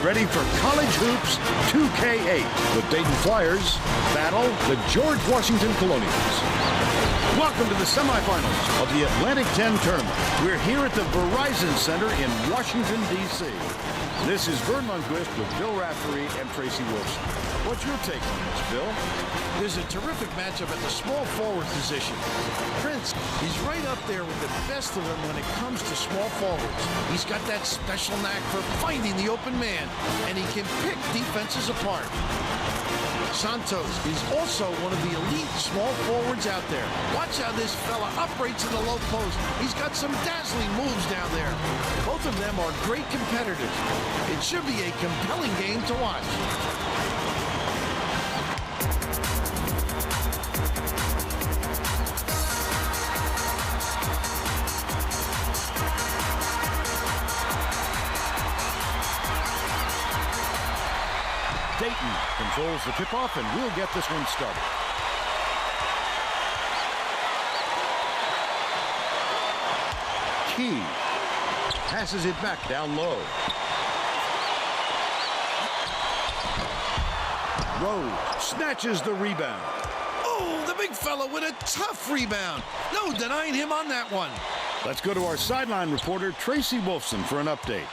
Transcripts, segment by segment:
ready for College Hoops 2K8. The Dayton Flyers battle the George Washington Colonials. Welcome to the semifinals of the Alantic-10 tournament. We're here at the Verizon Center in Washington, D.C. This is Vern Lundquist with Bill Raftery and Tracy Wilson. What's your take on this, Bill? There's a terrific matchup at the small forward position. Prince, he's right up there with the best of them when it comes to small forwards. He's got that special knack for finding the open man, and he can pick defenses apart. Santos is also one of the elite small forwards out there. Watch how this fella operates in the low post. He's got some dazzling moves down there. Both of them are great competitors. It should be a compelling game to watch. Dayton controls the tip-off, and we'll get this one started. Key passes it back down low. Rose snatches the rebound. Oh, the big fella with a tough rebound. No denying him on that one. Let's go to our sideline reporter, Tracy Wolfson, for an update.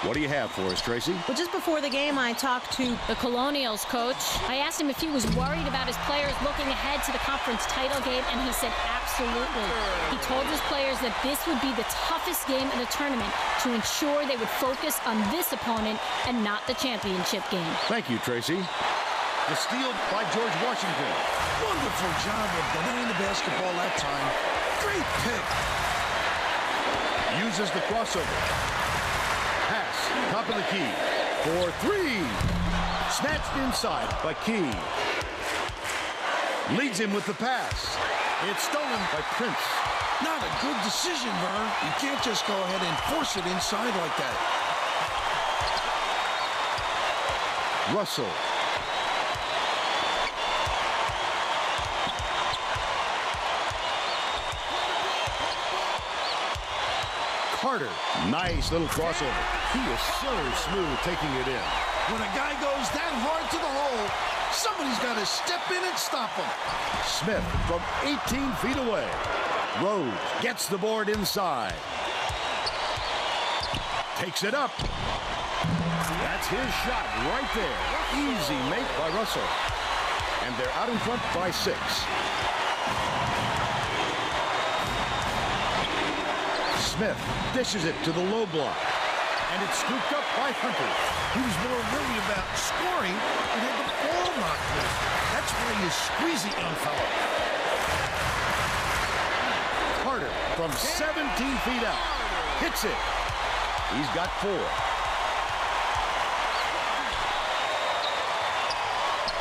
What do you have for us, Tracy? Well, just before the game, I talked to the Colonials coach. I asked him if he was worried about his players looking ahead to the conference title game, and he said absolutely. He told his players that this would be the toughest game in the tournament to ensure they would focus on this opponent and not the championship game. Thank you, Tracy. The steal by George Washington. Wonderful job of denying the basketball that time. Great pick. Uses the crossover. Pass, top of the key, for three. Snatched inside by Key. Leads him with the pass. It's stolen by Prince. Not a good decision, Vern. You can't just go ahead and force it inside like that. Russell. Carter. Nice little crossover. He is so smooth taking it in. When a guy goes that hard to the hole, somebody's got to step in and stop him. Smith from 18 feet away. Rose gets the board inside. Takes it up. That's his shot right there. Easy make by Russell. And they're out in front by 6. Smith dishes it to the low block, and it's scooped up by Hunter. He was more worried about scoring and had the ball knocked loose. That's why you squeeze it, young fella. Carter from 17 feet out hits it. He's got 4.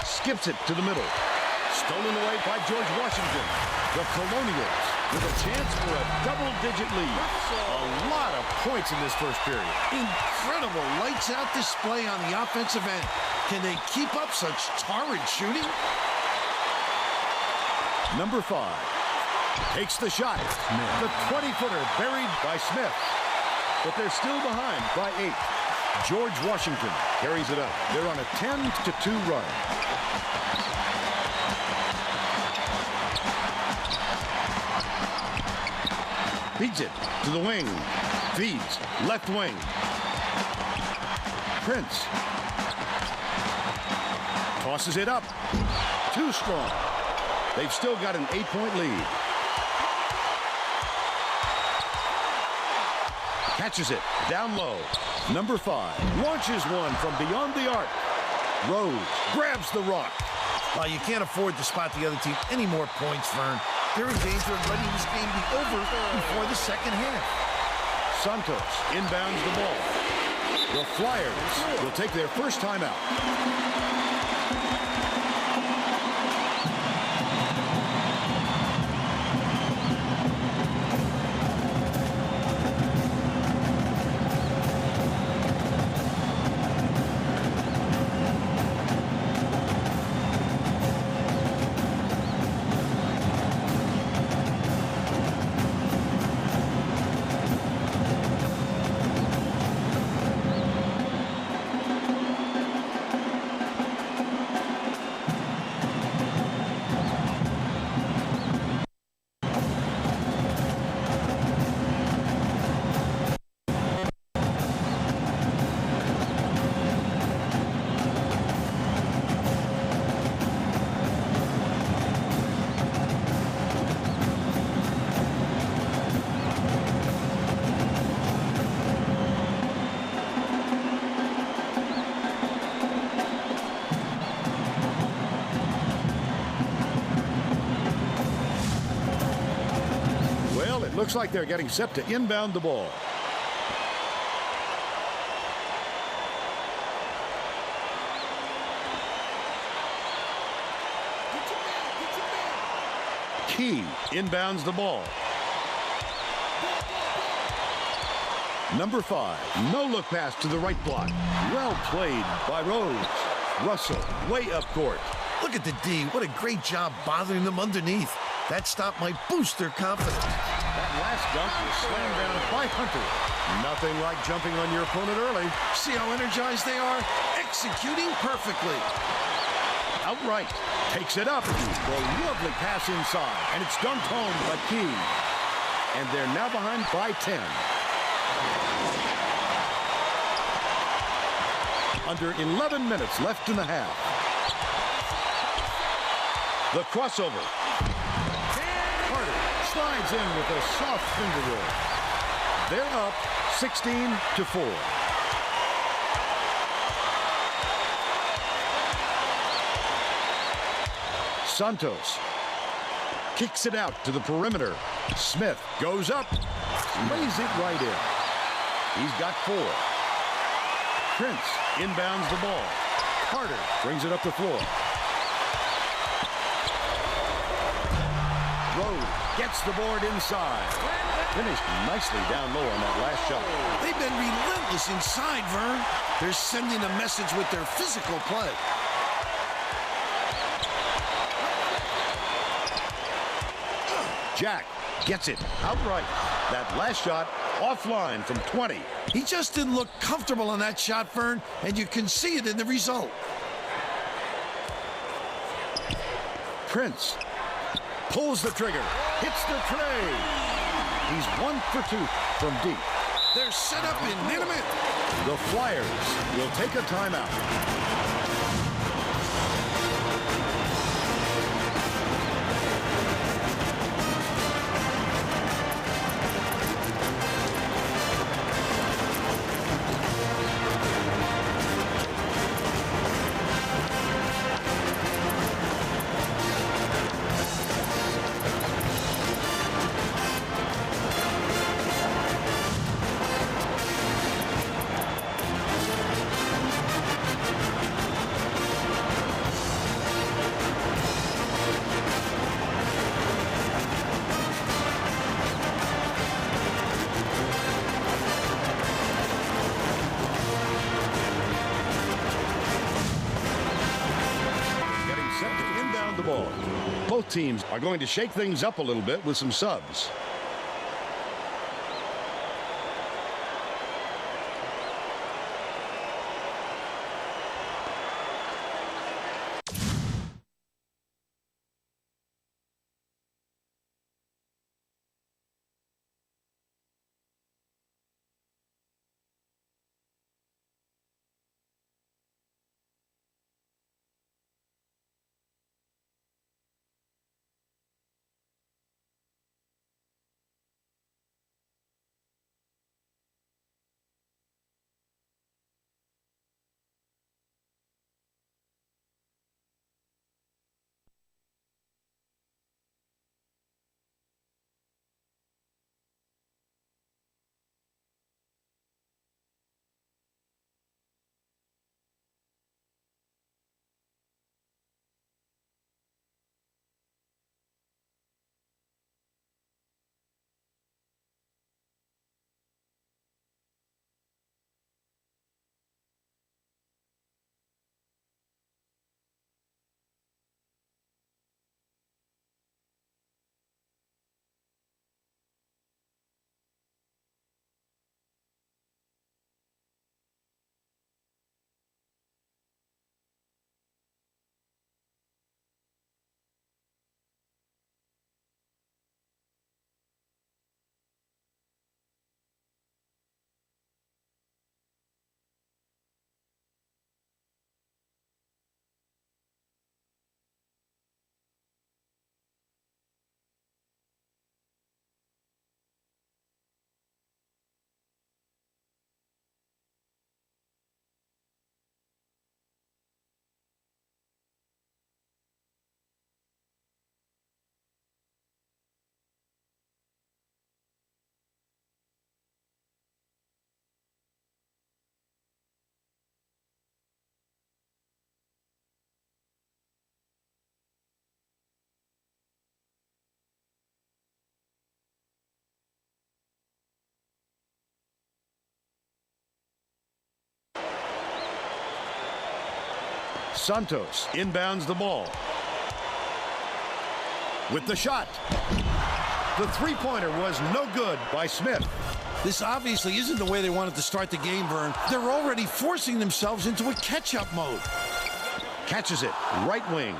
Skips it to the middle. Stolen away by George Washington. The Colonials with a chance for a double-digit lead. A lot of points in this first period. Incredible lights-out display on the offensive end. Can they keep up such torrid shooting? Number 5 takes the shot. The 20-footer buried by Smith. But they're still behind by 8. George Washington carries it up. They're on a 10-2 run. Feeds it to the wing. Feeds left wing. Prince tosses it up. Too strong. They've still got an 8-point lead. Catches it down low. Number 5 launches one from beyond the arc. Rose grabs the rock. Well, you can't afford to spot the other team any more points, Vern. They're in danger of letting this game be over before the second half. Santos inbounds the ball. The Flyers will take their first timeout. Looks like they're getting set to inbound the ball. Key inbounds the ball. Number 5, no-look pass to the right block. Well played by Rose. Russell, way up court. Look at the D. What a great job bothering them underneath. That stop might boost their confidence. That last dunk was slammed down by Hunter. Nothing like jumping on your opponent early. See how energized they are? Executing perfectly. Outright. Takes it up. The lovely pass inside. And it's dunked home by Key. And they're now behind by 10. Under 11 minutes left in the half. The crossover. Carter slides in with a soft finger roll. They're up 16-4. Santos kicks it out to the perimeter. Smith goes up, lays it right in. He's got 4. Prince inbounds the ball. Carter brings it up the floor. Rose gets the board inside. Finished nicely down low on that last shot. They've been relentless inside, Vern. They're sending a message with their physical play. Jack gets it outright. That last shot offline from 20. He just didn't look comfortable on that shot, Vern, and you can see it in the result. Prince pulls the trigger, hits the tray. He's 1 for 2 from deep. They're set up in minute. The Flyers will take a timeout. Both teams are going to shake things up a little bit with some subs. Santos inbounds the ball. With the shot. The three-pointer was no good by Smith. This obviously isn't the way they wanted to start the game, Vern. They're already forcing themselves into a catch-up mode. Catches it, right wing.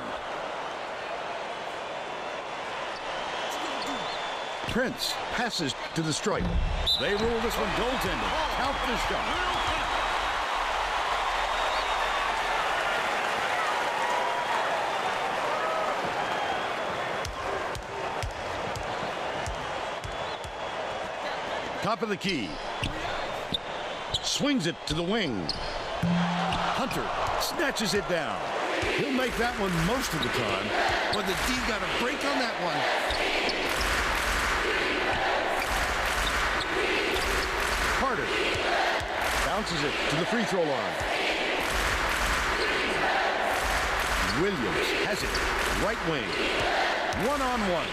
Prince passes to the stripe. They rule this one goaltending. Count the shot. Top of the key. Swings it to the wing. Hunter snatches it down. He'll make that one most of the time. But the D got a break on that one. Carter bounces it to the free throw line. Williams has it. Right wing. One-on-one.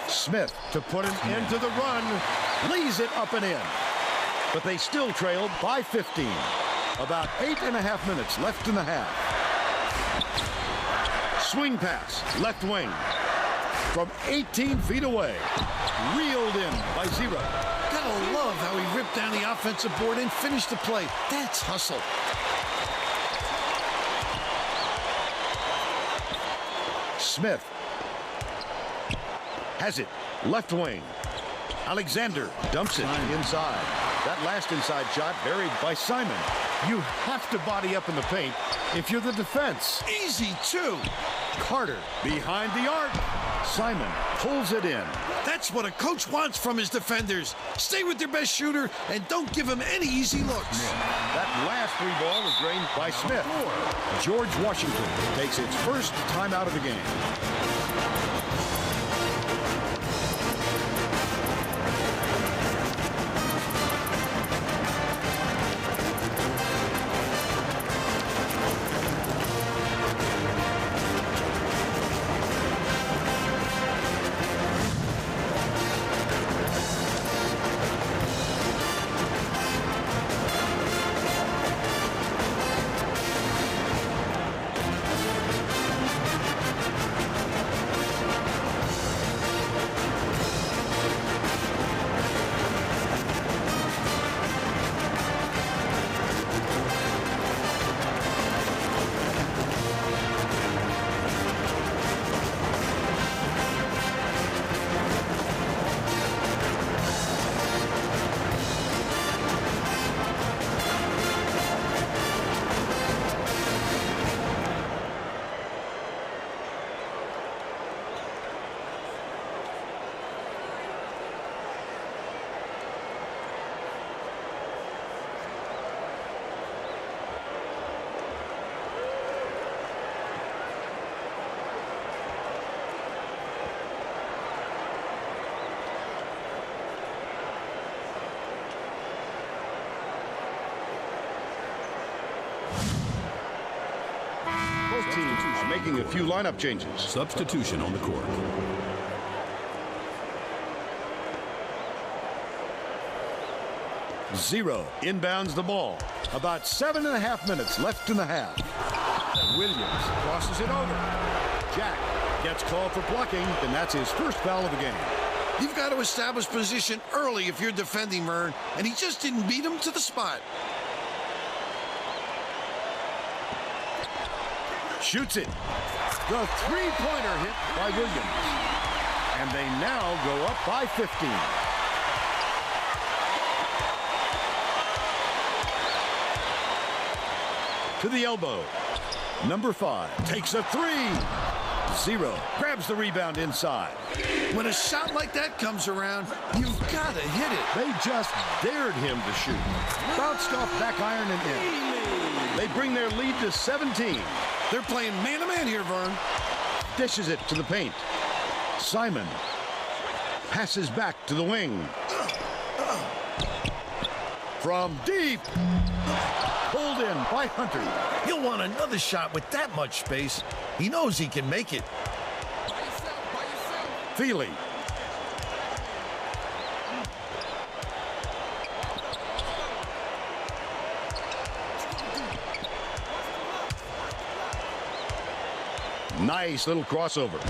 Smith to put an end to the run. Lays it up and in. But they still trailed by 15. About 8.5 minutes left in the half. Swing pass, left wing. From 18 feet away. Reeled in by Zero. Gotta love how he ripped down the offensive board and finished the play. That's hustle. Smith has it, left wing. Alexander dumps it inside. That last inside shot buried by Simon. You have to body up in the paint if you're the defense. Easy, too. Carter behind the arc. Simon pulls it in. That's what a coach wants from his defenders. Stay with their best shooter and don't give him any easy looks. That last three ball was drained by Smith. George Washington takes its first time out of the game. Both teams are making a few lineup changes. Substitution on the court. Zero inbounds the ball. About 7.5 minutes left in the half. Williams crosses it over. Jack gets called for blocking, and that's his first foul of the game. You've got to establish position early if you're defending, Vern, and he just didn't beat him to the spot. Shoots it. The three-pointer hit by Williams. And they now go up by 15. To the elbow. Number 5 takes a three. Zero grabs the rebound inside. When a shot like that comes around, you've got to hit it. They just dared him to shoot. Bounced off back iron and in. They bring their lead to 17. They're playing man-to-man here, Vern. Dishes it to the paint. Simon passes back to the wing. From deep. Pulled in by Hunter. He'll want another shot with that much space. He knows he can make it. Feely. Nice little crossover.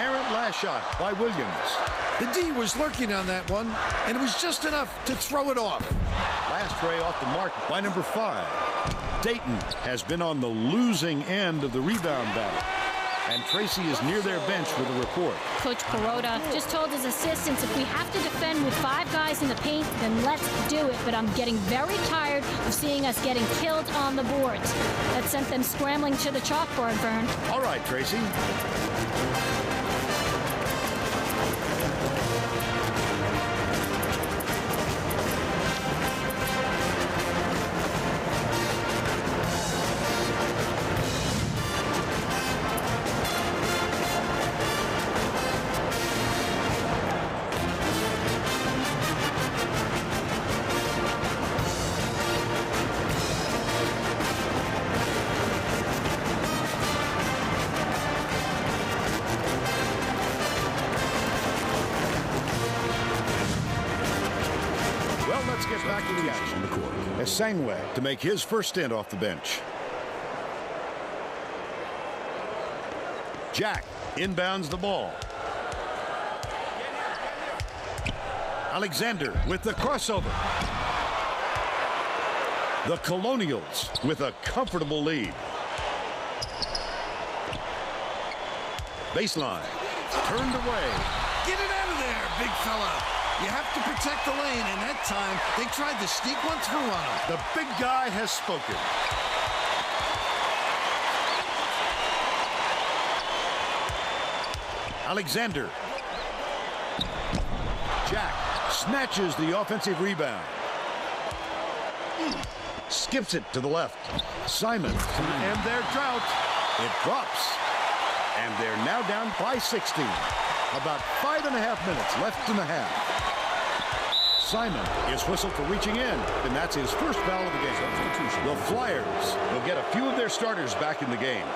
Errant last shot by Williams. The D was lurking on that one, and it was just enough to throw it off. Last tray off the mark by number 5. Dayton has been on the losing end of the rebound battle. And Tracy is near their bench with a report. Coach Perota just told his assistants, if we have to defend with 5 guys in the paint, then let's do it. But I'm getting very tired of seeing us getting killed on the boards. That sent them scrambling to the chalkboard, Vern. All right, Tracy. Let's get back to the action. Sangwe to make his first stint off the bench. Jack inbounds the ball. Alexander with the crossover. The Colonials with a comfortable lead. Baseline. Turned away. Get it out of there, big fella. You have to protect the lane, and that time they tried to sneak one through on him. The big guy has spoken. Alexander. Jack snatches the offensive rebound. Skips it to the left. Simon to end their drought. It drops. And they're now down by 16. About 5.5 minutes left in the half. Simon is whistled for reaching in, and that's his first foul of the game. The Flyers will get a few of their starters back in the game.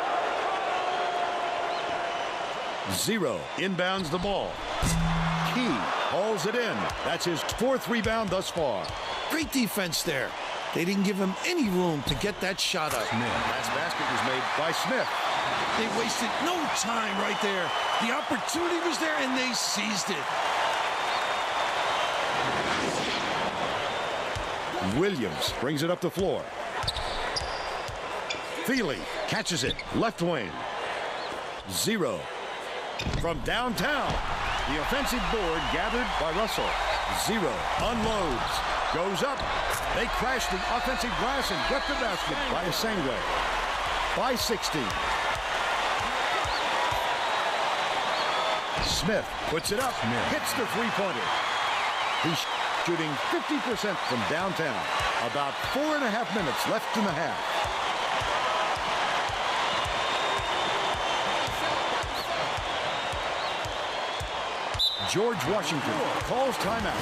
Zero inbounds the ball. Key hauls it in. That's his 4th rebound thus far. Great defense there. They didn't give him any room to get that shot up. Last basket was made by Smith. They wasted no time right there. The opportunity was there, and they seized it. Williams brings it up the floor. Thiele catches it. Left wing. Zero. From downtown. The offensive board gathered by Russell. Zero. Unloads. Goes up. They crash the offensive glass and get the basket by Sangwe. By 16. Smith puts it up. Hits the three-pointer. He's shooting 50% from downtown. About 4.5 minutes left in the half. George Washington calls timeout.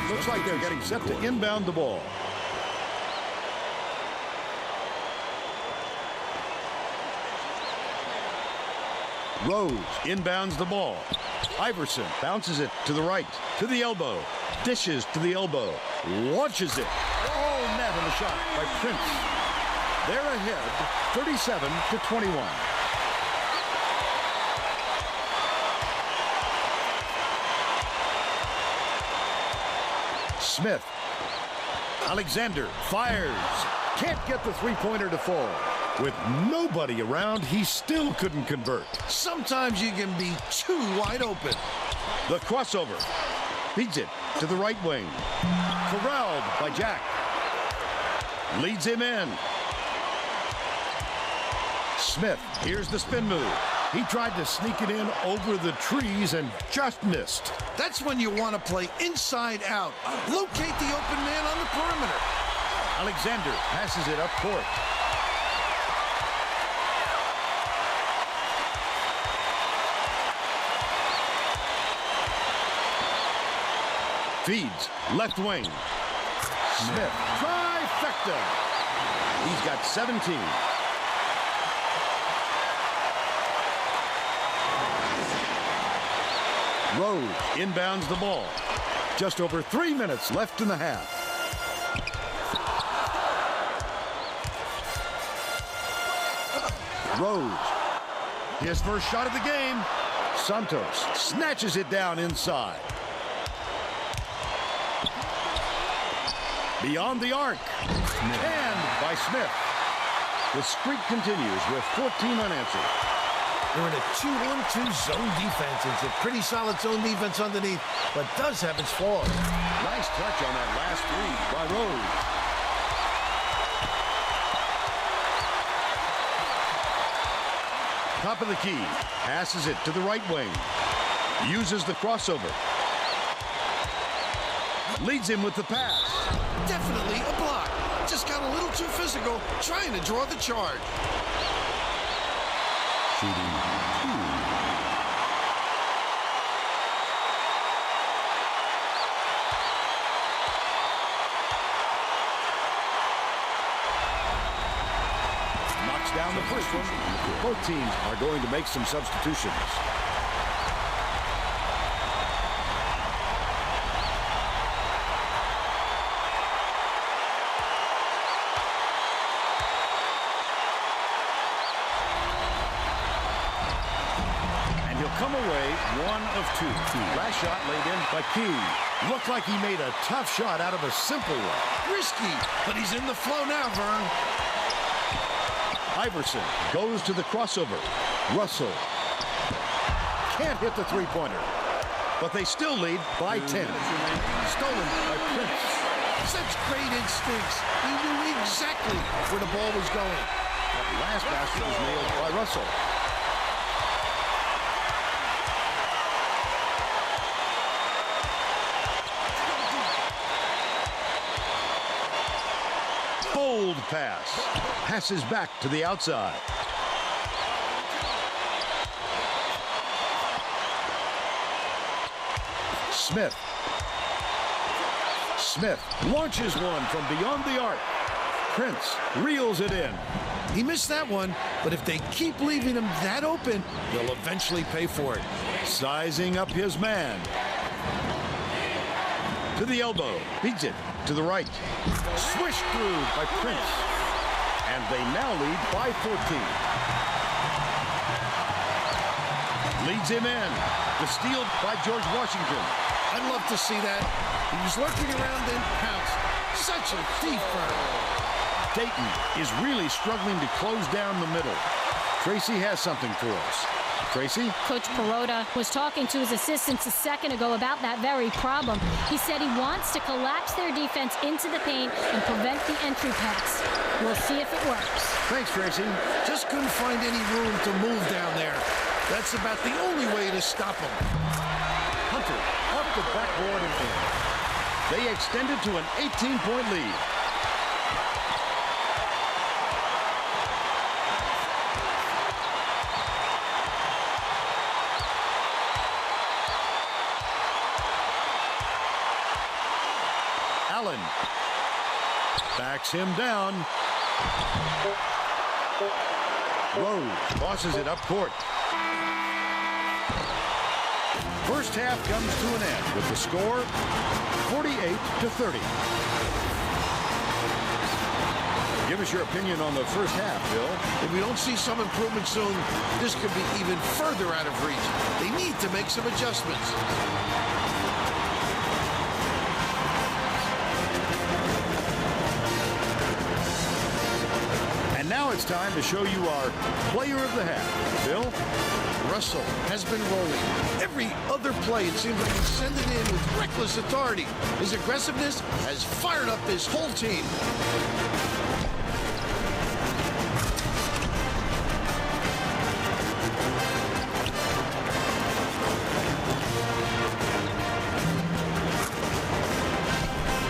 Looks like they're getting set to inbound the ball. Rose inbounds the ball. Iverson bounces it to the right, to the elbow, dishes to the elbow, launches it. Oh, net on the shot by Prince. They're ahead, 37-21. Smith. Alexander fires. Can't get the three-pointer to fall. With nobody around, he still couldn't convert. Sometimes you can be too wide open. The crossover. Feeds it to the right wing. Corralled by Jack. Leads him in. Smith, here's the spin move. He tried to sneak it in over the trees and just missed. That's when you want to play inside out. Locate the open man on the perimeter. Alexander passes it up court. Feeds left wing. Smith, trifecta. He's got 17. Rose inbounds the ball. Just over 3 minutes left in the half. Rose, his first shot of the game. Santos snatches it down inside. Beyond the arc. Canned by Smith. The streak continues with 14 unanswered. They're in a 2-1-2 zone defense. It's a pretty solid zone defense underneath, but does have its flaws. Nice touch on that last three by Rose. Top of the key. Passes it to the right wing. Uses the crossover. Leads him with the pass. Definitely a block. Just got a little too physical, trying to draw the charge. Shooting 2. Knocks down the first one. Both teams are going to make some substitutions. Come away 1 of 2. Last shot laid in by Key. Looked like he made a tough shot out of a simple one. Risky, but he's in the flow now, Vern. Iverson goes to the crossover. Russell can't hit the three-pointer, but they still lead by 10. Stolen by Prince. Such great instincts. He knew exactly where the ball was going. That last basket was nailed by Russell. Bold pass. Passes back to the outside. Smith. Smith launches one from beyond the arc. Prince reels it in. He missed that one, but if they keep leaving him that open, they'll eventually pay for it. Sizing up his man. To the elbow. Beats it to the right. Swished through by Prince. And they now lead by 14. Leads him in. The steal by George Washington. I'd love to see that. He was lurking around and pounced. Such a thief, Vern. Dayton is really struggling to close down the middle. Tracy has something for us. Tracy? Coach Perota was talking to his assistants a second ago about that very problem. He said he wants to collapse their defense into the paint and prevent the entry pass. We'll see if it works. Thanks, Tracy. Just couldn't find any room to move down there. That's about the only way to stop him. Hunter off the backboard and in. They extended to an 18-point lead. Allen backs him down. Rose tosses it up court. First half comes to an end with the score 48-30. Give us your opinion on the first half, Bill. If we don't see some improvement soon, this could be even further out of reach. They need to make some adjustments. And now it's time to show you our player of the half. Bill? Russell has been rolling. Every other play, it seems like he's sending in with reckless authority. His aggressiveness has fired up this whole team.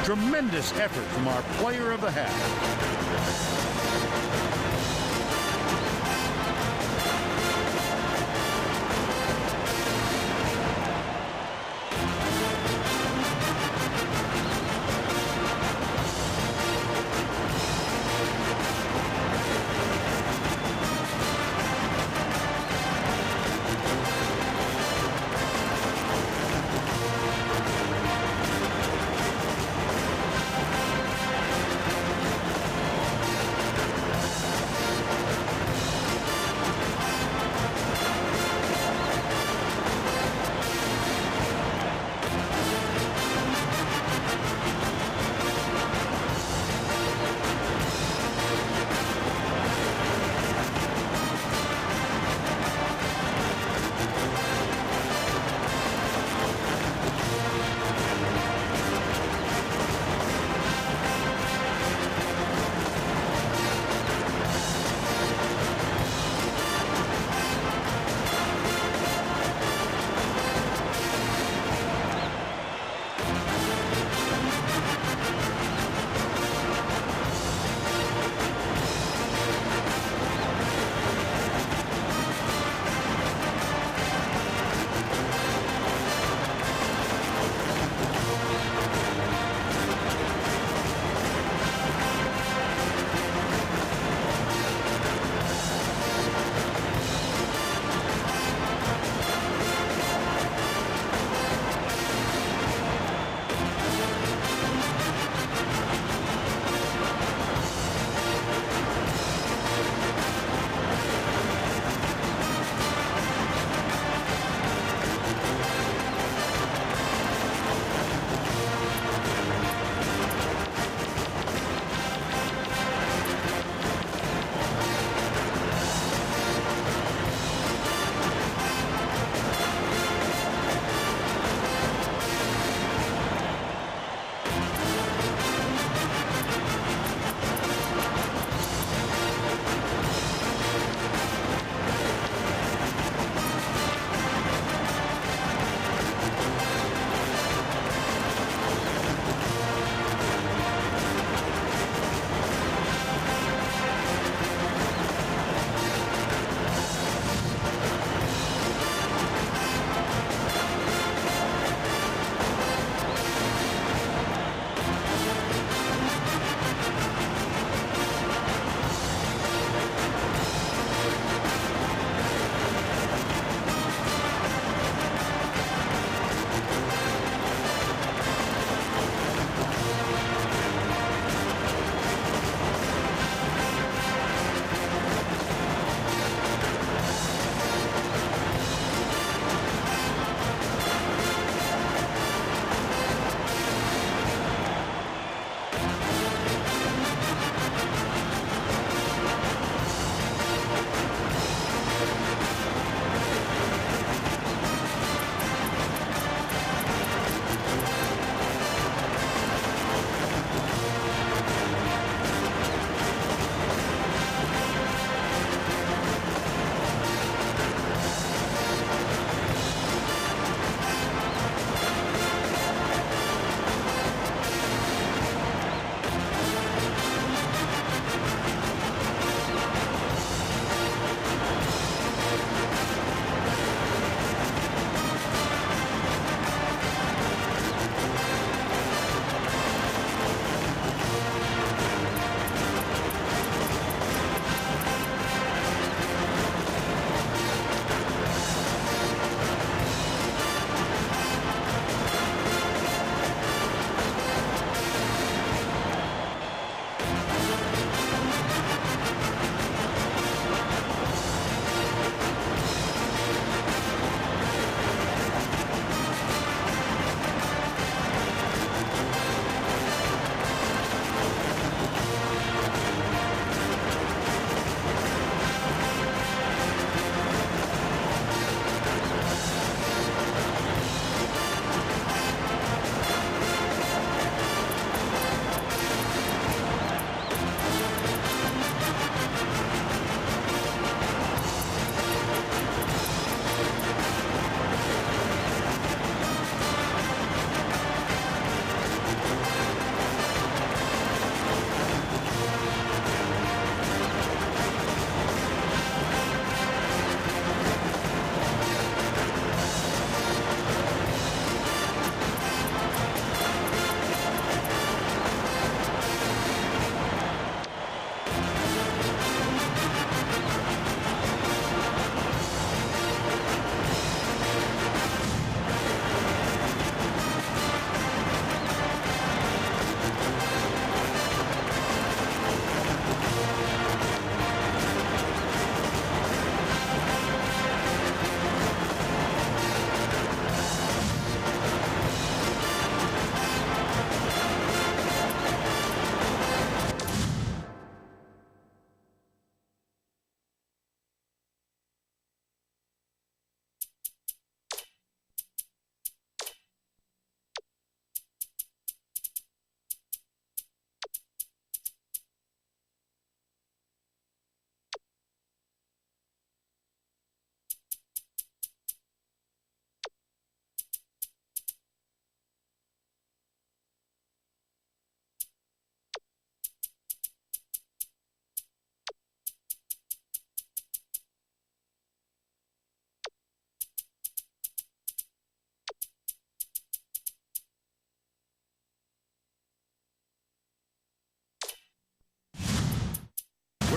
Tremendous effort from our player of the half.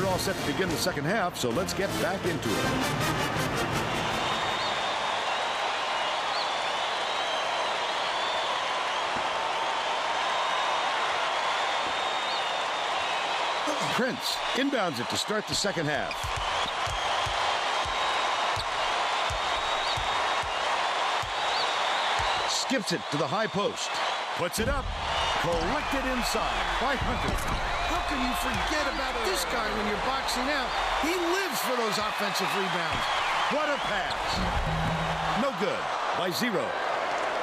all set to begin the second half, so let's get back into it. Prince inbounds it to start the second half. Skips it to the high post. Puts it up. Collected inside by Hunter. How can you forget about this guy when you're boxing out? He lives for those offensive rebounds. What a pass. No good by 0.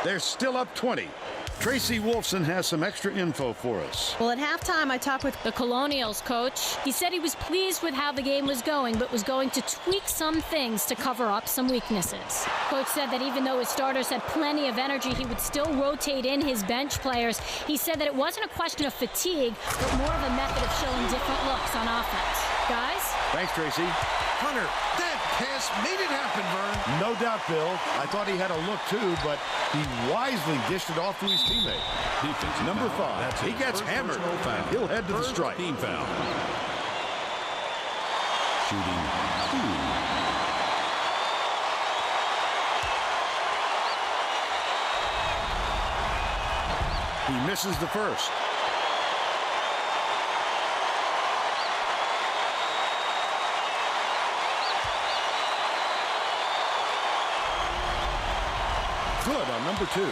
They're still up 20. Tracy Wolfson has some extra info for us. Well, at halftime, I talked with the Colonials coach. He said he was pleased with how the game was going, but was going to tweak some things to cover up some weaknesses. Coach said that even though his starters had plenty of energy, he would still rotate in his bench players. He said that it wasn't a question of fatigue, but more of a method of showing different looks on offense. Guys? Thanks, Tracy. Hunter, that pass made it happen, Vern. No doubt, Bill. I thought he had a look, too, but he wisely dished it off to his teammate. Defensive Number foul. 5. That's He his gets first hammered. personal foul. And he'll head to the First stripe. Team foul. Shooting 2. He misses the first. Good on number 2.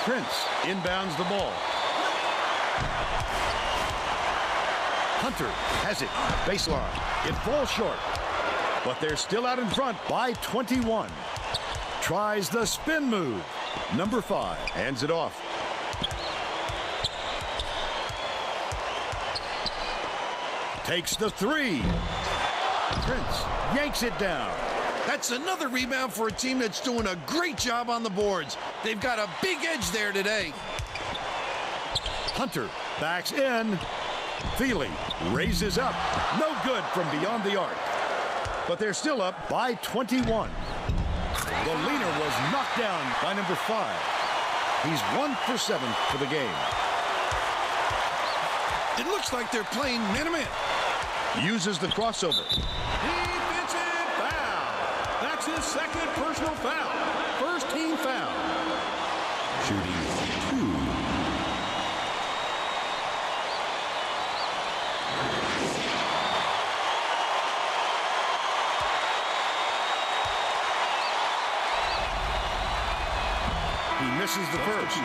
Prince inbounds the ball. Hunter has it. Baseline. It falls short. But they're still out in front by 21. Tries the spin move. Number 5 hands it off. Takes the 3. Prince yanks it down. That's another rebound for a team that's doing a great job on the boards. They've got a big edge there today. Hunter backs in. Feely raises up. No good from beyond the arc. But they're still up by 21. The leaner was knocked down by number 5. He's 1 for 7 for the game. It looks like they're playing man-to-man. Uses the crossover. Defensive foul. That's his second personal foul. First team foul. Shooting 2. He misses the first.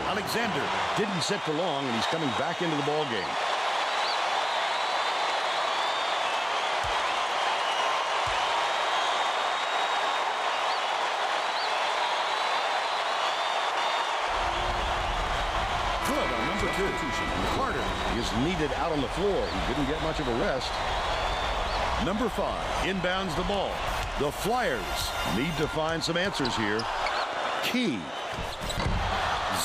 Alexander didn't sit for long, and he's coming back into the ball game. Good on number 2. Carter is needed out on the floor. He didn't get much of a rest. Number 5 inbounds the ball. The Flyers need to find some answers here. Key.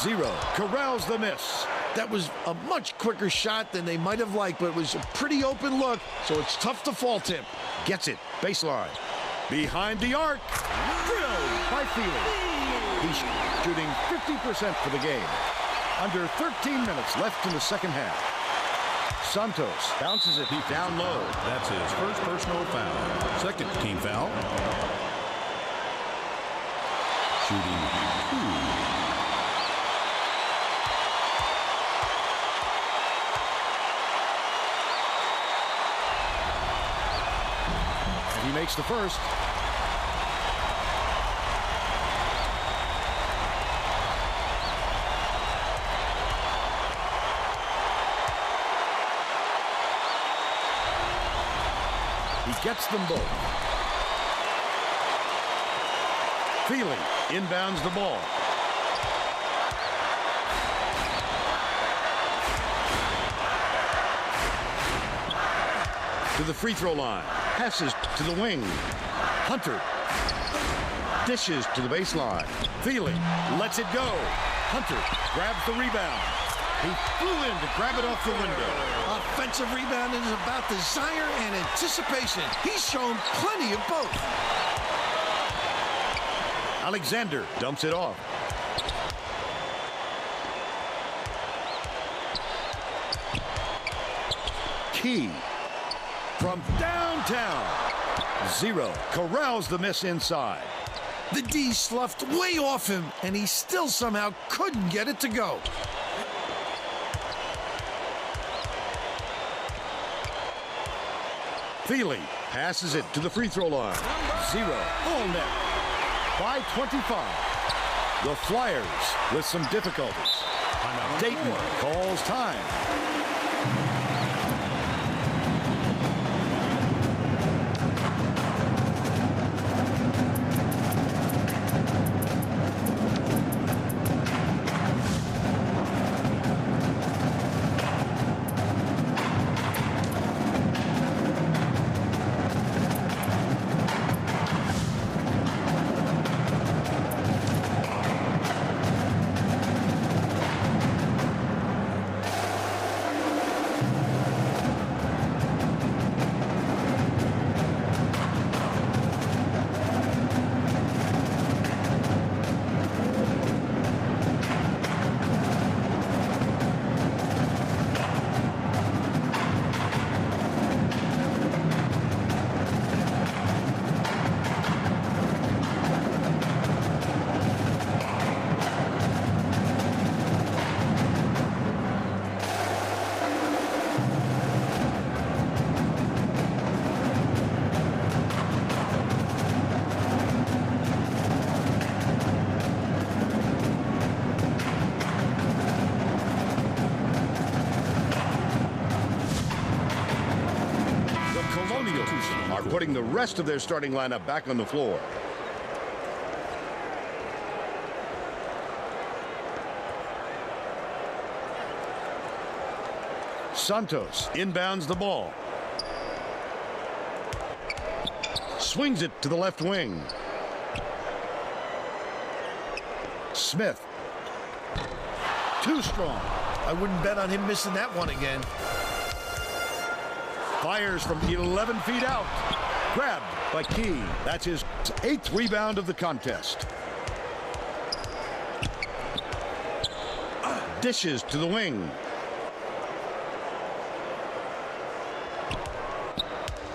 0. Corrals the miss. That was a much quicker shot than they might have liked, but it was a pretty open look, so it's tough to fault him. Gets it. Baseline. Behind the arc. Drilled by Feely. He's shooting 50% for the game. Under 13 minutes left in the second half. Santos bounces it down low. That's his first personal foul. Second team foul. Shooting 2. He makes the first. He gets them both. Feely inbounds the ball. To the free throw line. Passes to the wing. Hunter dishes to the baseline. Feely lets it go. Hunter grabs the rebound. He flew in to grab it off the window. Offensive rebound is about desire and anticipation. He's shown plenty of both. Alexander dumps it off. Key. From downtown. Zero corrals the miss inside. The D sloughed way off him, and he still somehow couldn't get it to go. Feely passes it to the free throw line. Zero. All net. By 25. The Flyers with some difficulties. Dayton calls time. Are putting the rest of their starting lineup back on the floor. Santos inbounds the ball. Swings it to the left wing. Smith. Too strong. I wouldn't bet on him missing that one again. Fires from 11 feet out. Grabbed by Key. That's his 8th rebound of the contest. Dishes to the wing.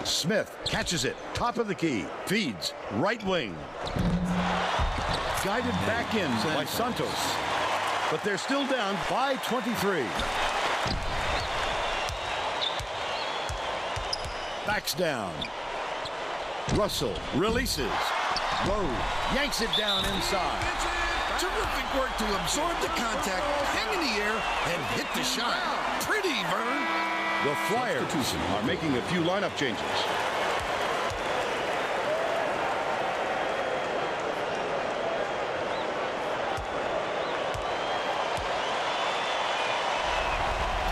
Smith catches it. Top of the key. Feeds. Right wing. Guided back in by Santos. But they're still down by 23. Backs down. Russell releases. Lowe yanks it down inside. Terrific work to absorb the contact, hang in the air, and hit the shot. Pretty, Vern. The Flyers are making a few lineup changes.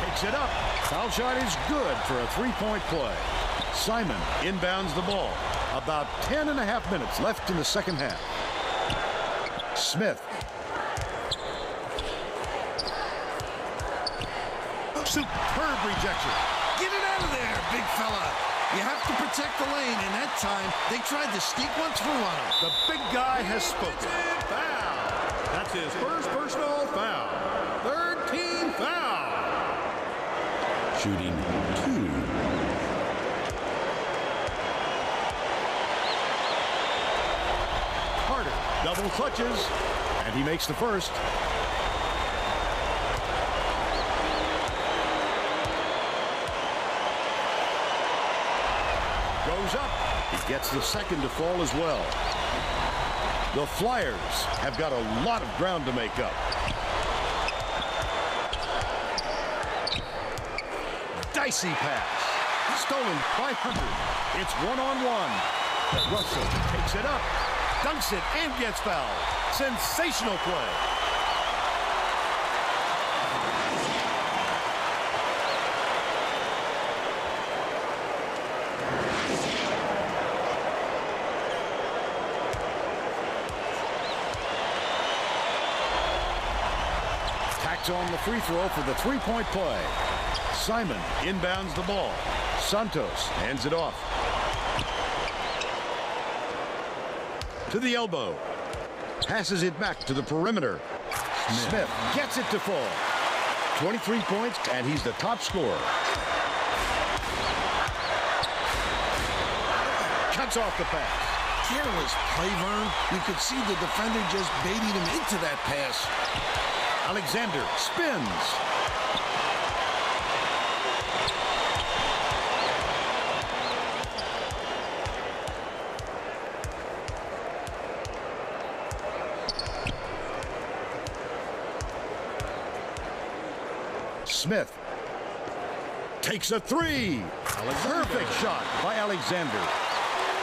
Takes it up. Foul shot is good for a three-point play. Simon inbounds the ball. About 10.5 minutes left in the second half. Smith. Superb rejection. Get it out of there, big fella. You have to protect the lane, and that time they tried to sneak one through on him. The big guy has spoken. Foul. That's his first personal foul. Third team foul. Shooting 2. Double clutches, and he makes the first. Goes up. He gets the second to fall as well. The Flyers have got a lot of ground to make up. Dicey pass. Stolen by Hunter. It's one-on-one. Russell takes it up. Dunks it and gets fouled. Sensational play. Tacks on the free throw for the three-point play. Simon inbounds the ball. Santos hands it off. To the elbow. Passes it back to the perimeter. Smith gets it to fall. 23 points, and he's the top scorer. cuts off the pass. Careless play, Vern. You could see the defender just baiting him into that pass. Alexander spins. Smith takes a three. Perfect shot by Alexander.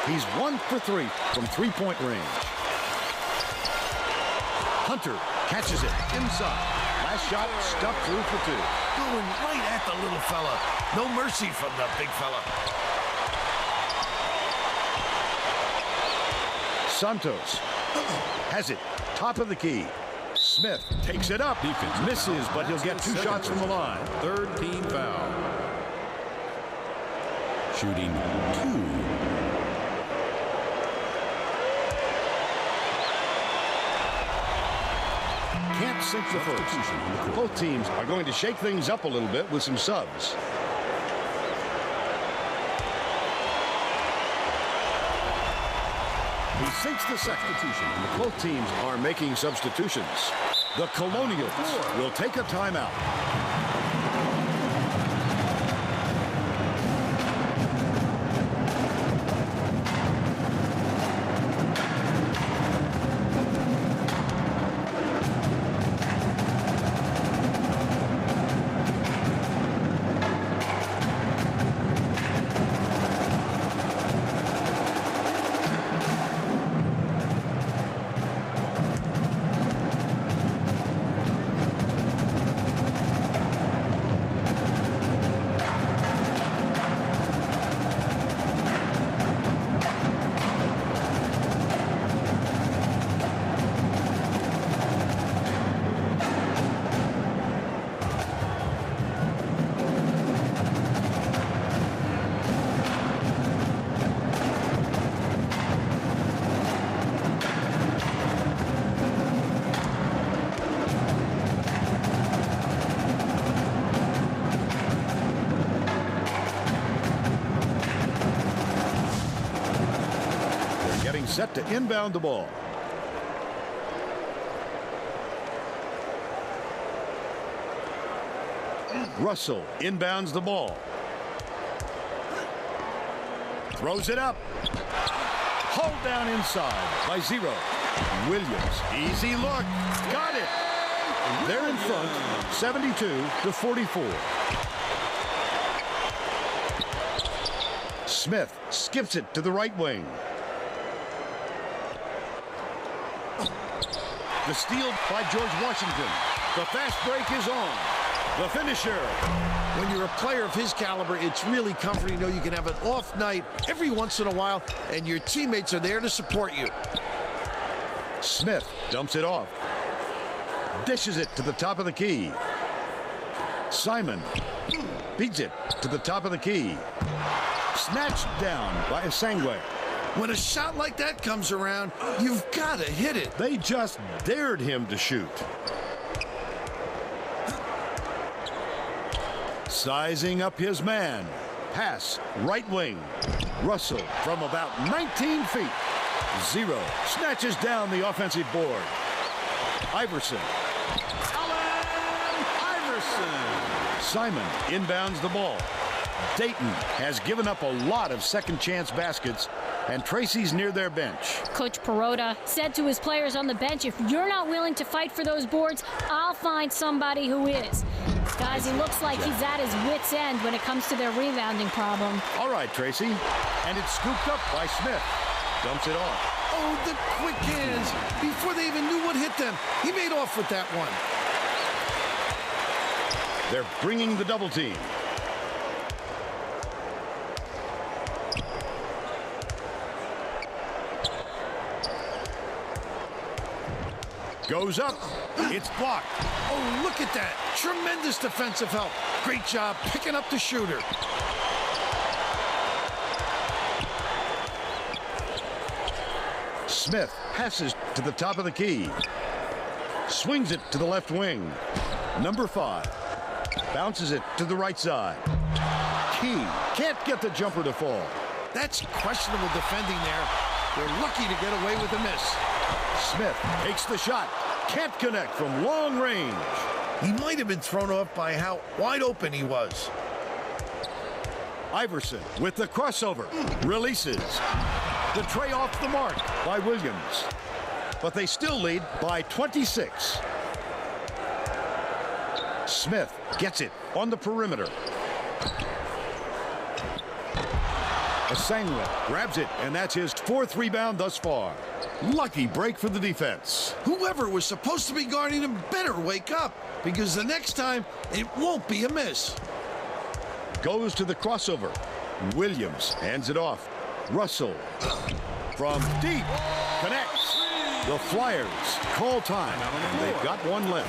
He's 1 for 3 from three-point range. Hunter catches it inside. Last shot stuffed through for 2. Going right at the little fella. No mercy from the big fella. Santos has it. Top of the key. Smith takes it up. Defense misses, but he'll get 2 shots from the line. Third team foul. Shooting 2. Can't sink the first. Both teams are going to shake things up a little bit with some subs. He sinks the second. Both teams are making substitutions. The Colonials will take a timeout. Set to inbound the ball. Russell inbounds the ball. Throws it up. Hold down inside by 0. Williams, easy look. Got it. They're in front, 72-44. Smith skips it to the right wing. The steal by George Washington. The fast break is on. The finisher. When you're a player of his caliber, it's really comforting to know you can have an off night every once in a while, and your teammates are there to support you. Smith dumps it off. Dishes it to the top of the key. Simon beats it to the top of the key. Snatched down by Asangwe. When a shot like that comes around, you've got to hit it. They just dared him to shoot. Sizing up his man. Pass, right wing. Russell from about 19 feet. 0. Snatches down the offensive board. Iverson. Allen Iverson. Simon inbounds the ball. Dayton has given up a lot of second chance baskets, and Tracy's near their bench. Coach Perota said to his players on the bench, if you're not willing to fight for those boards, I'll find somebody who is. Guys, he looks like he's at his wit's end when it comes to their rebounding problem. All right, Tracy. And it's scooped up by Smith. Dumps it off. Oh, the quick hands. Before they even knew what hit them, he made off with that one. They're bringing the double team. Goes up. It's blocked. Oh, look at that. Tremendous defensive help. Great job picking up the shooter. Smith passes to the top of the key. Swings it to the left wing. Number 5. Bounces it to the right side. Key can't get the jumper to fall. That's questionable defending there. They're lucky to get away with a miss. Smith takes the shot. Can't connect from long range. He might have been thrown off by how wide open he was. Iverson with the crossover. Releases. The tray off the mark by Williams. But they still lead by 26. Smith gets it on the perimeter. Asangwa grabs it, and that's his 4th rebound thus far. Lucky break for the defense. Whoever was supposed to be guarding him better wake up, because the next time it won't be a miss. Goes to the crossover. Williams hands it off. Russell from deep connects. The Flyers call time, and they've got one left.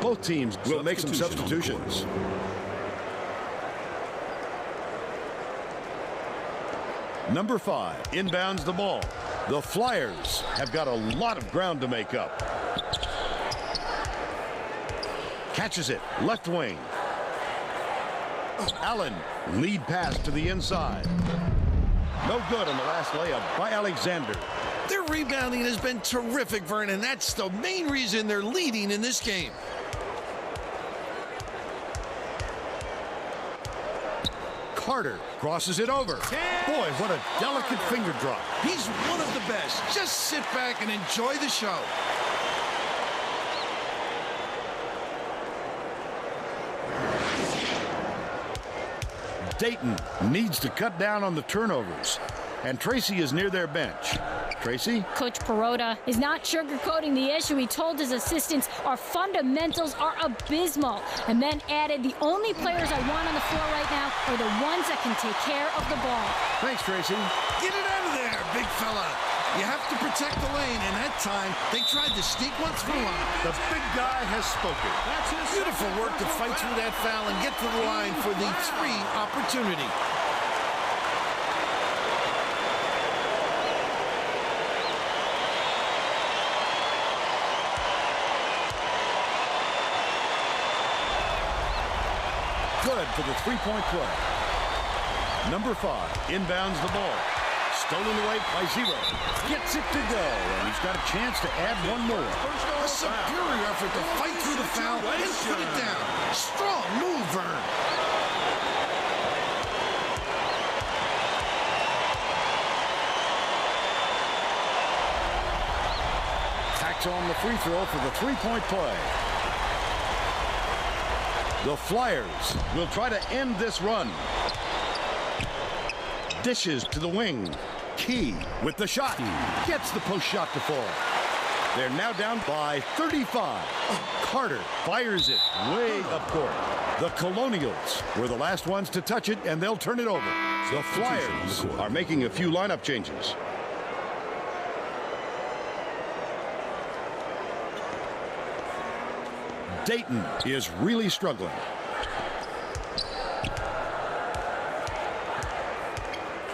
Both teams will make some substitutions. Number 5 inbounds the ball. The Flyers have got a lot of ground to make up. Catches it, left wing. Allen, lead pass to the inside. No good on the last layup by Alexander. Their rebounding has been terrific, Vernon. That's the main reason they're leading in this game. Carter crosses it over. Boy, what a delicate finger drop. He's one of the best. Just sit back and enjoy the show. Dayton needs to cut down on the turnovers, and Tracy is near their bench. Tracy? Coach Perota is not sugarcoating the issue. He told his assistants our fundamentals are abysmal, and then added, the only players I want on the floor right now are the ones that can take care of the ball. Thanks, Tracy. Get it out of there, big fella. You have to protect the lane, and that time they tried to sneak one through him. The big guy has spoken. That's his beautiful work to fight through that foul and get to the line for the 3 opportunity. Good for the 3-point play. Number 5 inbounds the ball. Stolen away by Zero. Gets it to go, and he's got a chance to add one more. A superior effort to fight through the foul and put it down. Strong move, Vern. Tacks on the free throw for the 3-point play. The Flyers will try to end this run. Dishes to the wing. Key with the shot. Gets the post shot to fall. They're now down by 35. Carter fires it way up court. The Colonials were the last ones to touch it, and they'll turn it over. The Flyers are making a few lineup changes. Dayton is really struggling.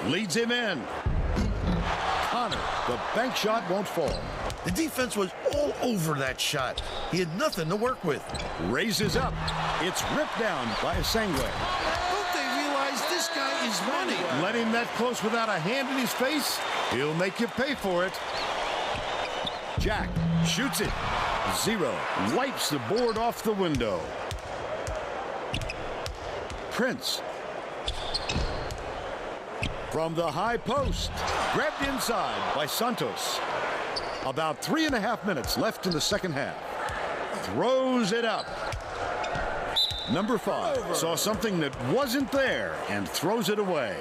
Leads him in. Connor, the bank shot won't fall. The defense was all over that shot. He had nothing to work with. Raises up. It's ripped down by Asangwa. Don't they realize this guy is money? Let him that close without a hand in his face, he'll make you pay for it. Jack shoots it. Zero wipes the board off the window. Prince from the high post, grabbed inside by Santos. About 3.5 minutes left in the second half. Throws it up. Number 5 saw something that wasn't there and throws it away.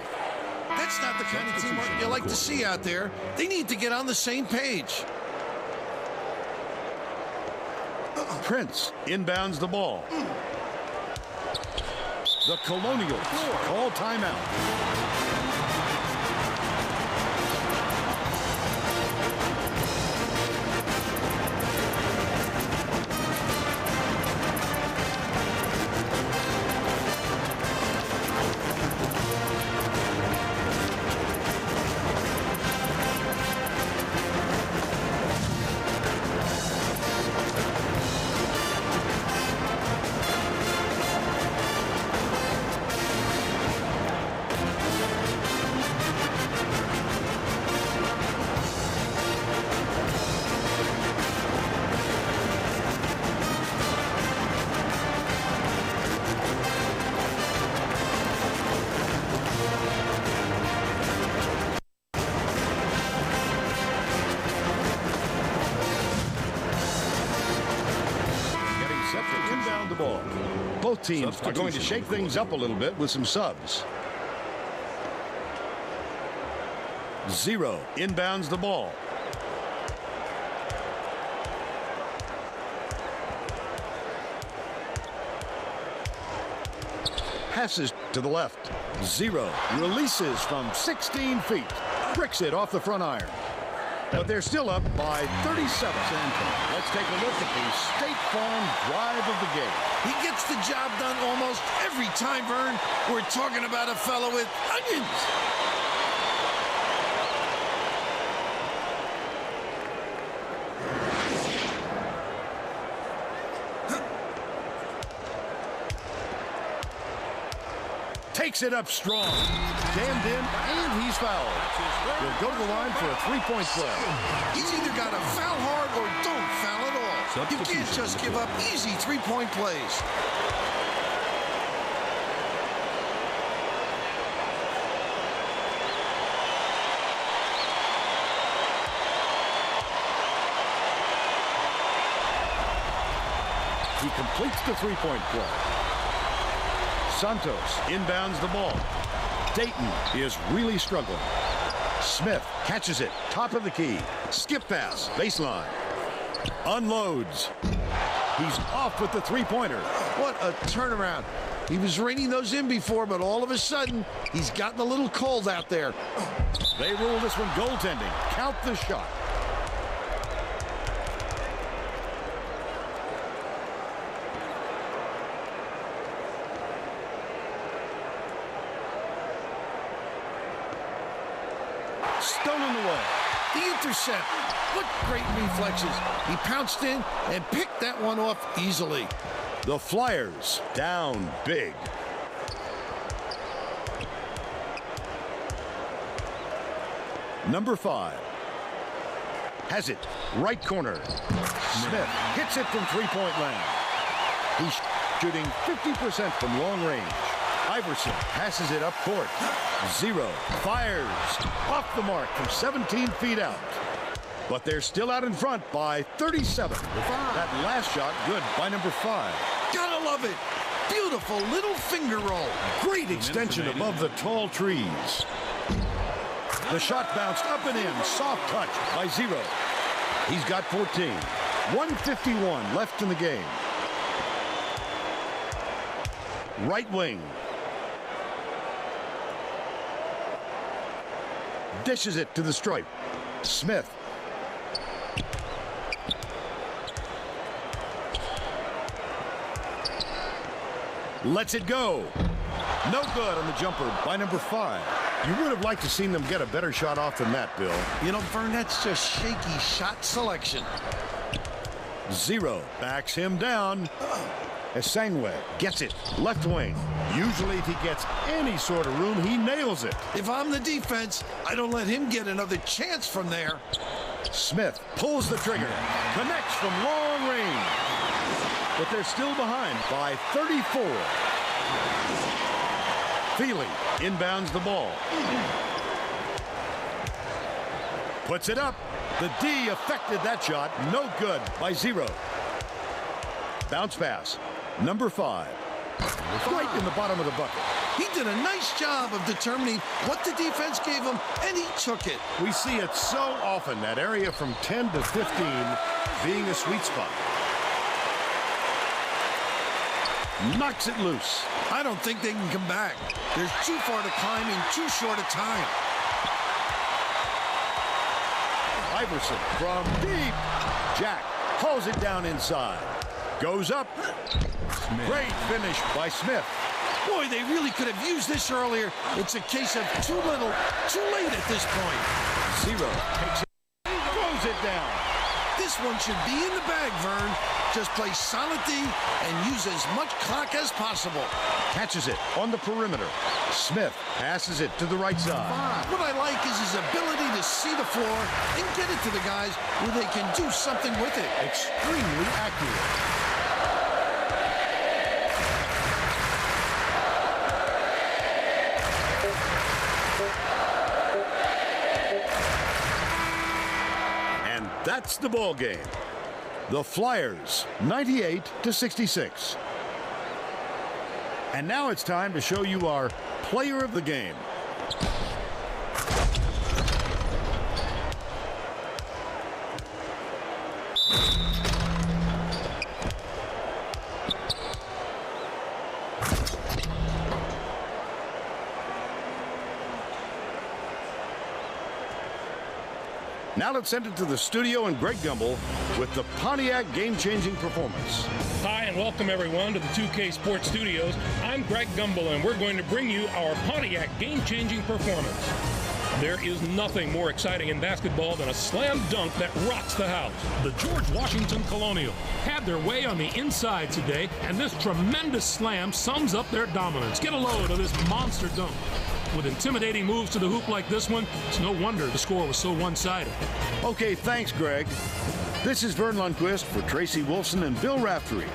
That's not the kind of teamwork you like to see out there. They need to get on the same page. Prince inbounds the ball. The Colonials call timeout. The ball. Both teams are going to shake things up a little bit with some subs. Zero inbounds the ball. Passes to the left. Zero releases from 16 feet. Bricks it off the front iron. But they're still up by 37. Let's take a look at the State Farm drive of the game. He gets the job done almost every time, Vern. We're talking about a fellow with onions. Takes it up strong. Jammed in, and he's fouled. He'll go to the line for a three-point play. He's either got to foul hard or don't foul at all. You can't just give up easy three-point plays. He completes the three-point play. Santos inbounds the ball. Dayton is really struggling. Smith catches it, top of the key. Skip pass, baseline. Unloads. He's off with the three-pointer. What a turnaround. He was reining those in before, but all of a sudden, he's gotten a little cold out there. They rule this one goaltending. Count the shot. Stolen away. The intercept. What great reflexes. He pounced in and picked that one off easily. The Flyers down big. Number 5 has it. Right corner. Smith hits it from three-point land. He's shooting 50% from long range. Iverson passes it up court. Zero. Fires. Off the mark from 17 feet out. But they're still out in front by 37. That last shot good by number 5. Gotta love it. Beautiful little finger roll. Great extension above the tall trees. The shot bounced up and in. Soft touch by Zero. He's got 14. 1:51 left in the game. Right wing. Dishes it to the stripe. Smith. Lets it go. No good on the jumper by number 5. You would have liked to seen them get a better shot off than that, Bill. You know, Vern, that's just shaky shot selection. Zero backs him down. Esangwe gets it. Left wing. Usually if he gets any sort of room, he nails it. If I'm the defense, I don't let him get another chance from there. Smith pulls the trigger. Connects from long range. But they're still behind by 34. Feely inbounds the ball. Puts it up. The D affected that shot. No good by Zero. Bounce pass. Number 5. Right in the bottom of the bucket. He did a nice job of determining what the defense gave him, and he took it. We see it so often, that area from 10 to 15 being a sweet spot. Knocks it loose. I don't think they can come back. There's too far to climb in too short a time. Iverson from deep. Jack hauls it down inside. Goes up. Smith. Great finish by Smith. Boy, they really could have used this earlier. It's a case of too little, too late at this point. Zero takes it, throws it down. This one should be in the bag, Vern. Just play solid D and use as much clock as possible. Catches it on the perimeter. Smith passes it to the right side. What I like is his ability to see the floor and get it to the guys where they can do something with it. Extremely accurate. And that's the ball game. The Flyers, 98-66. And now it's time to show you our player of the game. Now let's send it to the studio and Greg Gumbel with the Pontiac game-changing performance. Hi, and welcome everyone to the 2K Sports Studios. I'm Greg Gumbel, and we're going to bring you our Pontiac game-changing performance. There is nothing more exciting in basketball than a slam dunk that rocks the house. The George Washington Colonial had their way on the inside today, and this tremendous slam sums up their dominance. Get a load of this monster dunk. With intimidating moves to the hoop like this one, it's no wonder the score was so one-sided. Okay, thanks, Greg. This is Vern Lundquist for Tracy Wolfson and Bill Raftery.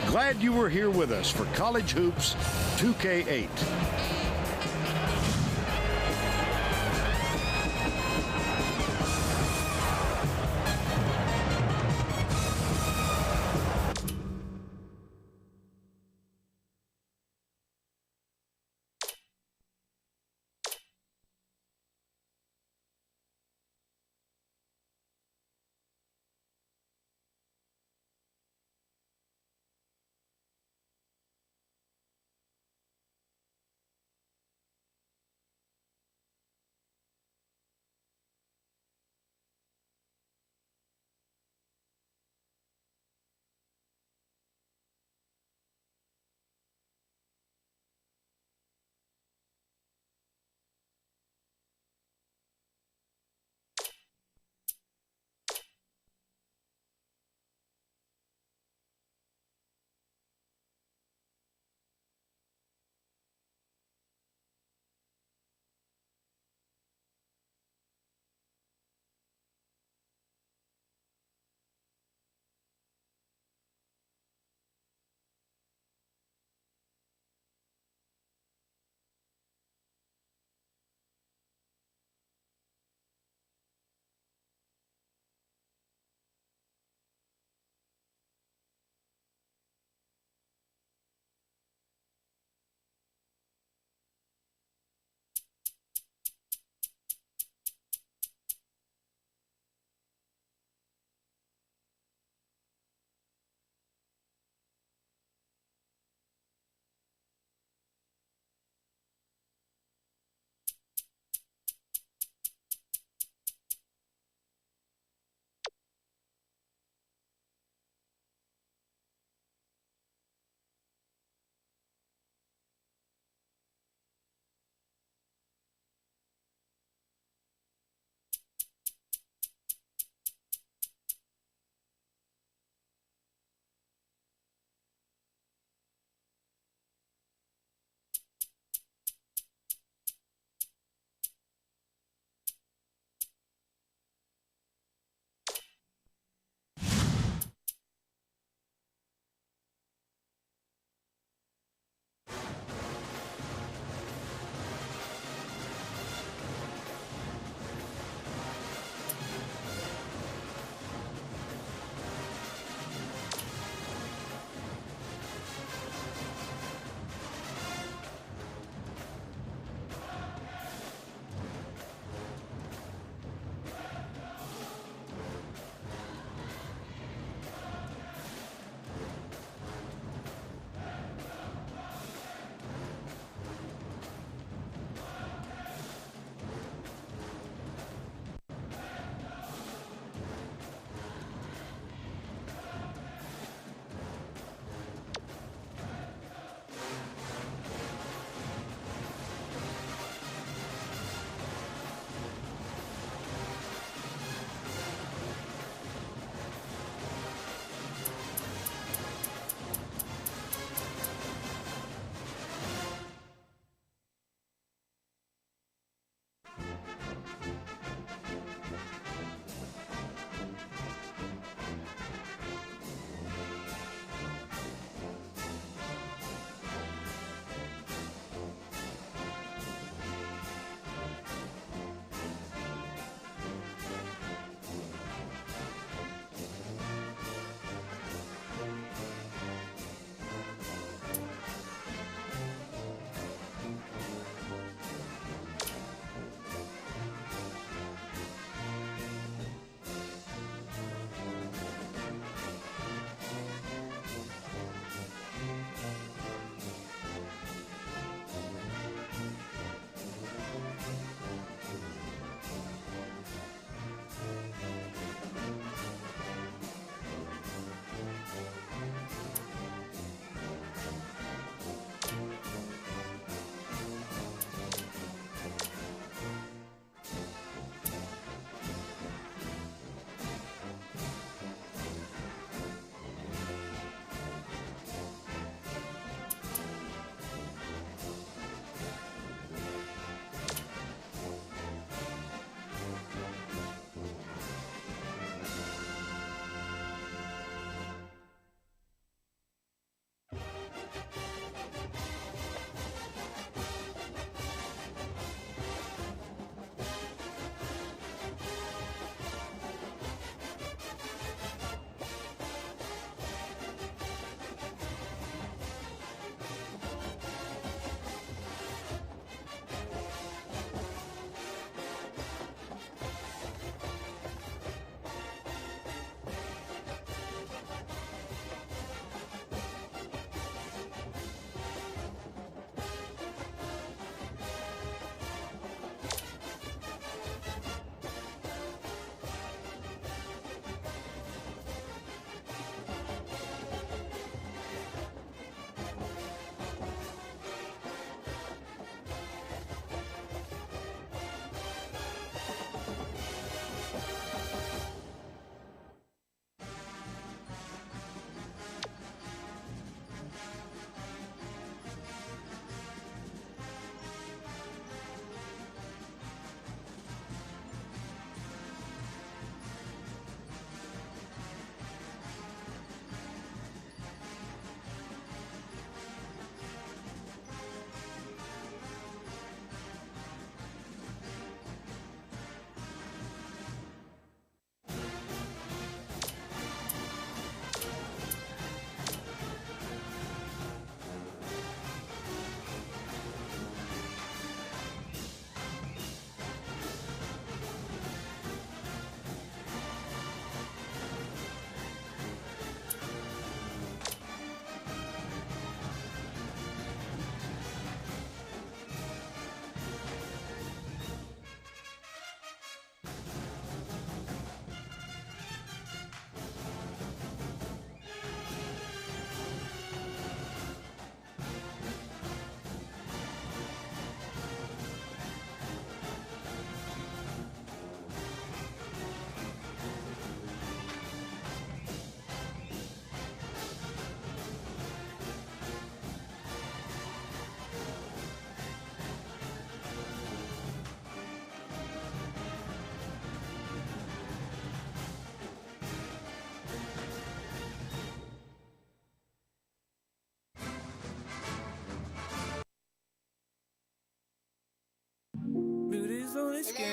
Glad you were here with us for College Hoops 2K8.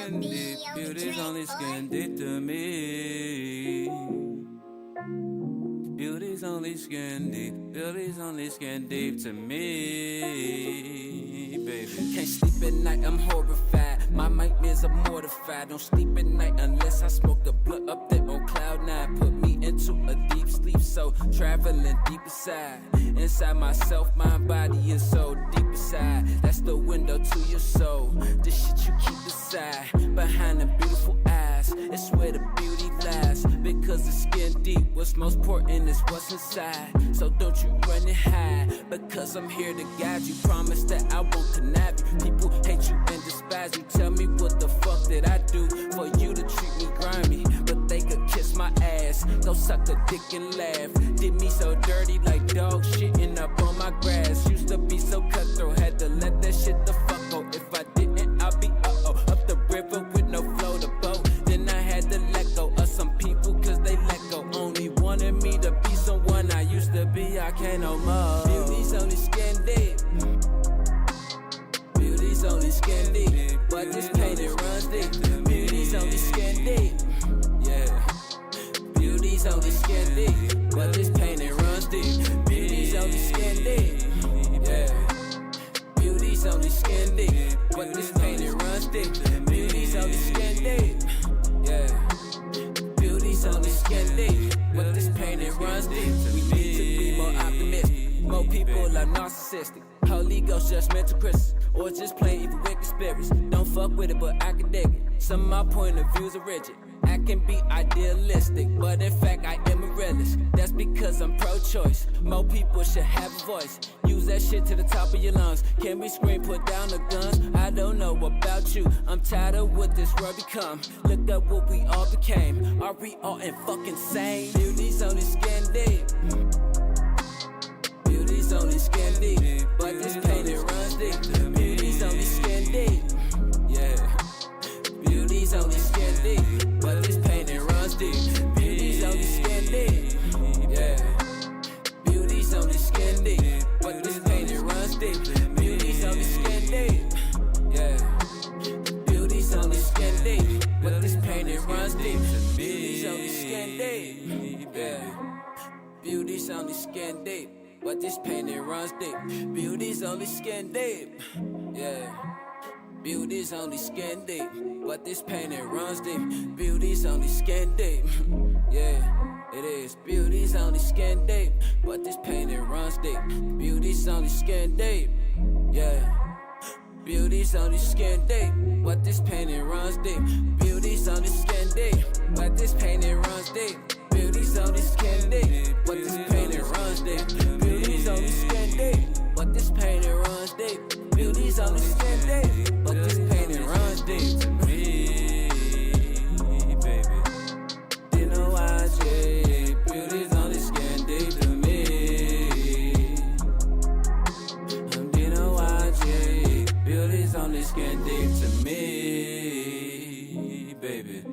skin deep. Beauty's only skin deep to me. Beauty's only skin deep. Beauty's only skin deep to me, baby. Can't sleep at night, I'm horrified. My nightmares are mortified. Don't sleep at night unless I smoke a blunt up there on cloud 9. Put me into a deep sleep, so traveling deep inside. Inside myself, mind, body, and soul. Deep inside, that's the window to your soul. The shit you keep inside, behind the beautiful eyes. It's where the beauty lies. Because the skin deep, what's most important is what's inside. So don't you run and hide, because I'm here to guide you. Promise that I won't connive you. People hate you and despise you. Tell me what the fuck did I do for you to treat me grimy? But they could kiss my ass, go suck a dick and laugh. Did me so dirty like dog shitting up on my grass. Used to be so cutthroat, had to let that shit the fuck go. If I didn't, I'll be up the river with no flow to boat. Then I had to let go of some people cause they let go. Only wanted me to be someone I used to be, I can't no more. Beauty's only skin deep. Beauty's only skin deep, but this pain it runs deep. Beauty's only skin deep, yeah. Beauty's only skin deep, but this pain it runs deep. Beauty's only skin deep, yeah. Beauty's only skin deep, but this pain it runs deep. Beauty's only skin deep, yeah. Beauty's only skin deep, but this pain it runs deep. We need to be more optimistic. More people are narcissistic. Holy Ghost judgmental Christians, or just plain evil wicked spirits. Don't fuck with it, but I can dig it. Some of my point of views are rigid. I can be idealistic, but in fact I am a realist. That's because I'm pro-choice. More people should have a voice. Use that shit to the top of your lungs. Can we scream, put down the guns? I don't know about you. I'm tired of what this world become. Look up what we all became. Are we all in fucking sane? Beauty's only skin deep. Beauty's only skin deep, but this pain it runs deep. Beauty's only skin deep, yeah. Beauty's only skin deep, but this pain it runs deep. Beauty's only skin deep, yeah. Beauty's only skin deep, but this pain it runs deep. Beauty's only skin deep, yeah. Beauty's only skin deep, but this pain it runs deep. Beauty's only skin deep, yeah. Beauty's only skin deep, but this pain it runs deep. Beauty's only skin deep, yeah. Beauty's only skin deep, but this pain it runs deep. Beauty's only skin deep, yeah, it is. Beauty's only skin deep, but this pain it runs deep. Beauty's only skin deep, yeah. Beauty's only skin deep, but this pain it runs deep. Beauty's only skin deep, but this pain it runs deep. Beauty's only skin deep, but this pain it runs deep. Beauty's only skin deep, but this pain it runs deep. Beauty's only skin deep, but this pain it runs deep to me, baby. You know I say beauty's only skin deep to me. You know I say beauty's only skin deep to me, baby.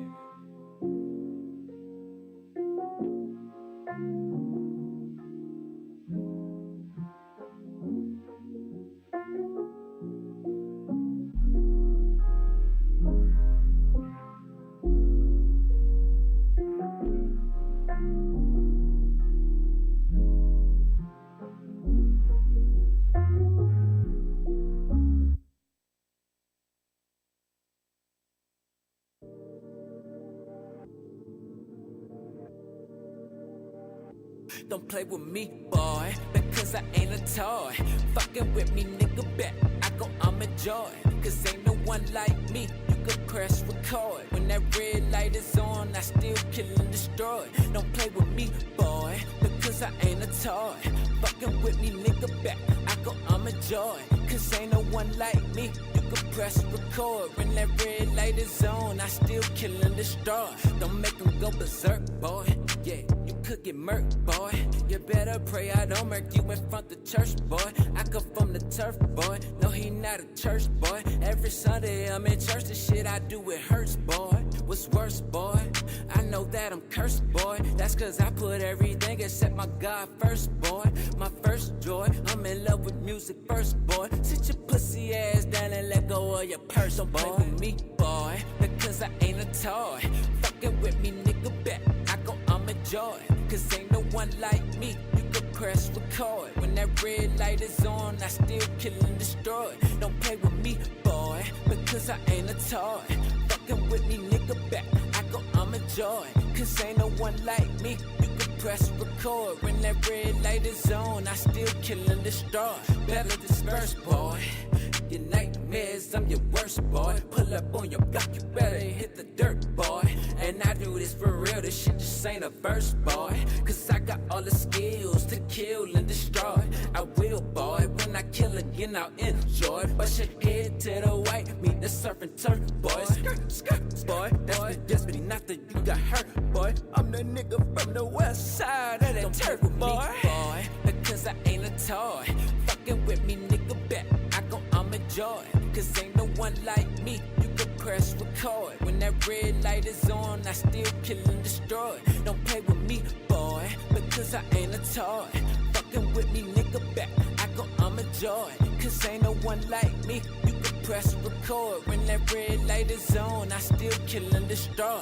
Don't play with me, boy, because I ain't a toy. Fucking with me, nigga, bet I go, I'm a joy. Cause ain't no one like me, you could press record. When that red light is on, I still kill and destroy. Don't play with me, boy, because I ain't a toy. Fucking with me, nigga, bet I go, I'm a joy. Cause ain't no one like me, you could press record. When that red light is on, I still kill and destroy. Don't make them go berserk, boy, yeah. Could get murked, boy. You better pray I don't murk you in front of church, boy. I come from the turf, boy. No, he not a church, boy. Every Sunday I'm in church, the shit I do, it hurts, boy. What's worse, boy? I know that I'm cursed, boy. That's cause I put everything except my God first, boy. My first joy, I'm in love with music first, boy. Sit your pussy ass down and let go of your purse, don't play with me, boy. Because I ain't a toy. Fucking with me, nigga, bet I go, I'm a joy. Cause ain't no one like me. You can press record. When that red light is on, I still kill and destroy. Don't play with me, boy. Because I ain't a toy. Fucking with me, nigga, bet I go, I'm a joy. Cause ain't no one like me. You can press record. When that red light is on, I still kill and destroy. Better disperse, boy. Your nightmares, I'm your worst, boy. Pull up on your block, you better hit the dirt, boy. And I do this for real, this shit just ain't a verse, boy. Cause I got all the skills to kill and destroy. I will, boy, when I kill again, I'll enjoy. Bust your head to the white, meet the surfing turf, boy. Skirt, skirt, boy, that's the destiny, not that you got hurt, boy. I'm the nigga from the west side of that turf, boy. Because I ain't a toy. Fucking with me, nigga, bet I go, I'm a joy. Cause ain't no one like me. You can press record. When that red light is on, I still kill and destroy. Don't play with me, boy. Because I ain't a toy. Fucking with me, nigga, bet I go, I'm a joy. Cause ain't no one like me. You can press record. When that red light is on, I still kill and destroy.